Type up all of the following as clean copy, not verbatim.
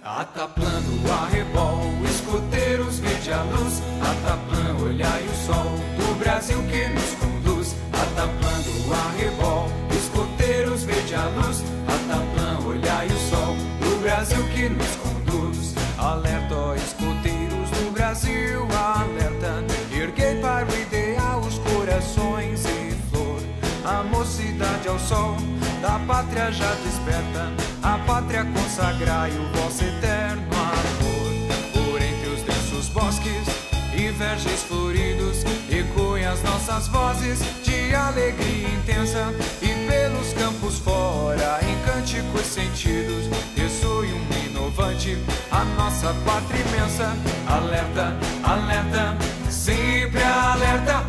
Ataplando o arrebol, escoteiros, vede a luz. Ataplã, olhai o sol do Brasil que nos conduz. Ataplando o arrebol, escoteiros, vede a luz. Ataplã, olhai o sol do Brasil que nos conduz. Alerta, ó escoteiros do Brasil, alerta. Erguei para o ideal os corações em flor. A mocidade ao sol da pátria já desperta. A pátria consagrai o vosso eterno amor. Por entre os densos bosques e verges floridos ecoem as nossas vozes de alegria intensa. E pelos campos fora, em cânticos sentidos, ressoe um inovante a nossa pátria imensa. Alerta, alerta, sempre alerta.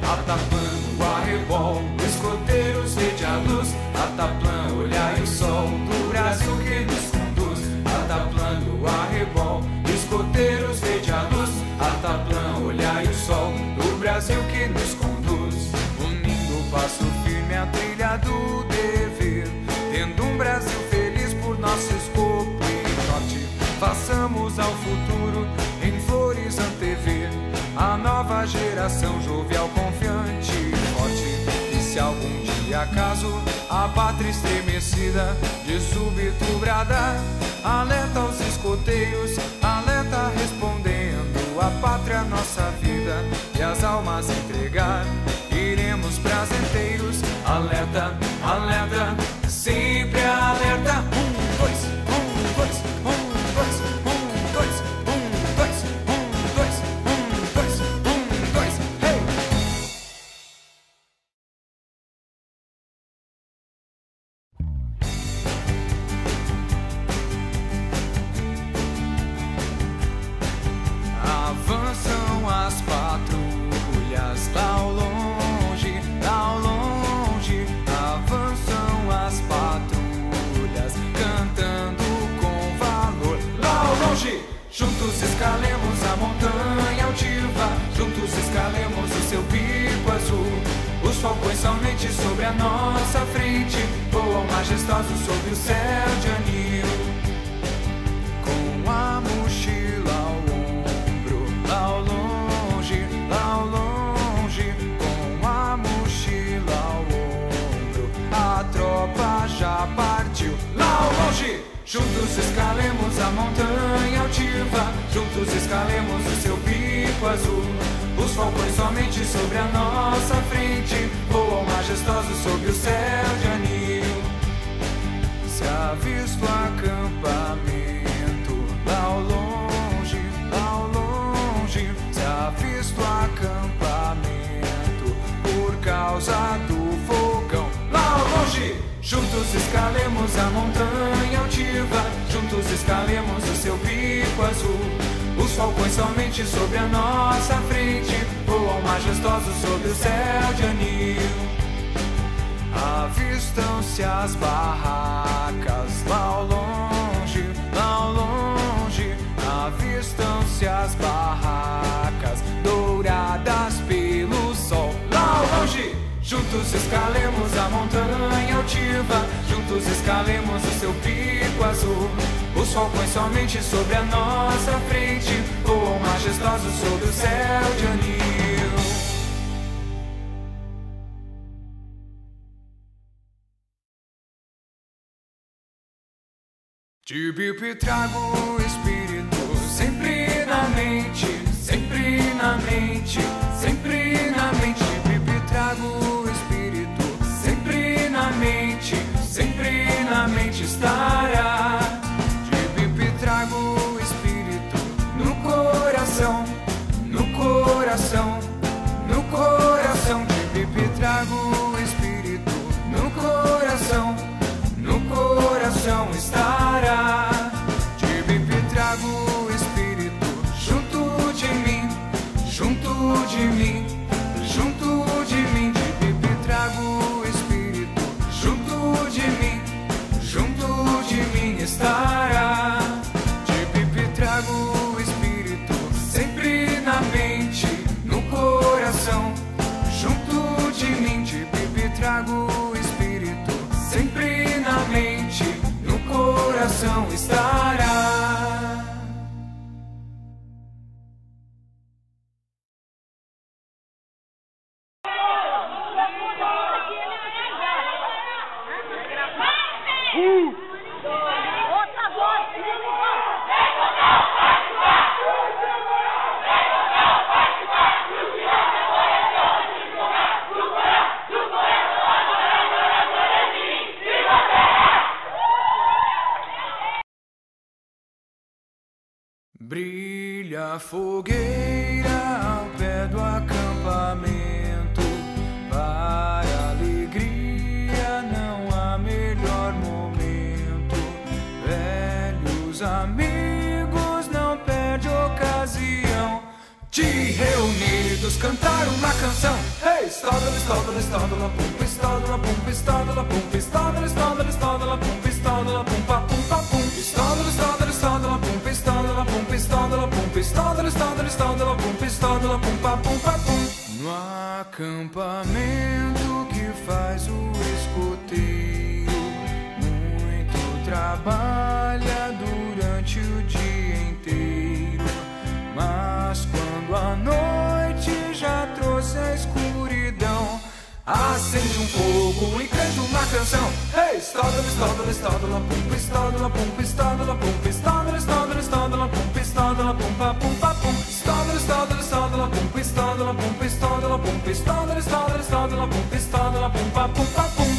Ataplando o arrebol, escoteiros, vede a luz. Ataplã, olhai o sol do Brasil que nos conduz. Ataplando o arrebol, escoteiros, vede a luz. Ataplã, olhai o sol do Brasil que nos conduz. Unindo o passo firme à trilha do dever, tendo um Brasil feliz por nosso escopo e norte. Façamos ao futuro em flores antever a nova geração jovial, confiante e forte. E se algum dia acaso a pátria estremecida de súbito bradar, alerta aos escoteiros, alerta respondendo: a pátria nossa vida e as almas entregar, iremos prazenteiros. Alerta, alerta, sempre alerta. Avançam as patrulhas lá ao longe, avançam as patrulhas, cantando com valor. Lá ao longe, juntos escalemos a montanha altiva, juntos escalemos o seu pico azul. Os falcões somente sobre a nossa frente voam majestosos sobre o céu de anil, com a mochila ao ao longe, com a mochila ao ombro, a tropa já partiu. Lá ao longe, juntos escalemos a montanha altiva, juntos escalemos o seu pico azul. Os falcões somente sobre a nossa frente voam majestosos sobre o céu de anil. Se avisto acampamento lá ao longe, se avisto acampamento por causa do fogão. Lá ao longe, juntos escalemos a montanha altiva, juntos escalemos o seu pico azul. Os falcões somente sobre a nossa frente voam majestosos sobre o céu de anil. Avistam-se as barracas lá ao longe, avistam-se as barracas douradas pelo sol. Lá ao longe, juntos escalemos a montanha altiva, juntos escalemos o seu pico azul. Os falcões somente sobre a nossa frente voam majestosos sobre o céu de anil. De Bibi trago o espírito sempre na mente, sempre na mente, sempre na mente. De Bibi trago o espírito sempre na mente, sempre na mente estará. De Bibi trago o espírito no coração, no coração, no coração. De Bibi trago o espírito no coração, no coração estará. De Bibi trago o espírito junto de mim, junto de mim, junto de mim. De Bibi trago o espírito junto de mim, junto de mim estará. De Bibi trago o espírito sempre na mente, no coração, junto de mim. Na fogueira ao pé do acampamento, para alegria não há melhor momento. Velhos amigos, não perde ocasião de reunidos cantar uma canção. Hey, estádala, estádala, estádala, pum, estádala, pum, estádala, pum, estádala, estádala, estádala, pum, estádala, pum, papum, papum, estádala, estádala, estádala, pum, estádala, pum, estádala, pum, estádala, estádala, estádala, pum, estádala, pum, papum, papum. No acampamento que faz o escoteiro, muito trabalha durante o dia inteiro, mas quando a noite já trouxe a escuridão, acende um fogo e canta uma canção. Hey, estádala, estádala, estádala, pum, estádala, pum, estádala, pum, estádala, estádala, estádala, pum, estádala, pum, papum, papum, estádala, estádala, estádala, pum, estádala, pum, estádala, pum, estádala, estádala, estádala, pum, estádala, pum, papum, papum.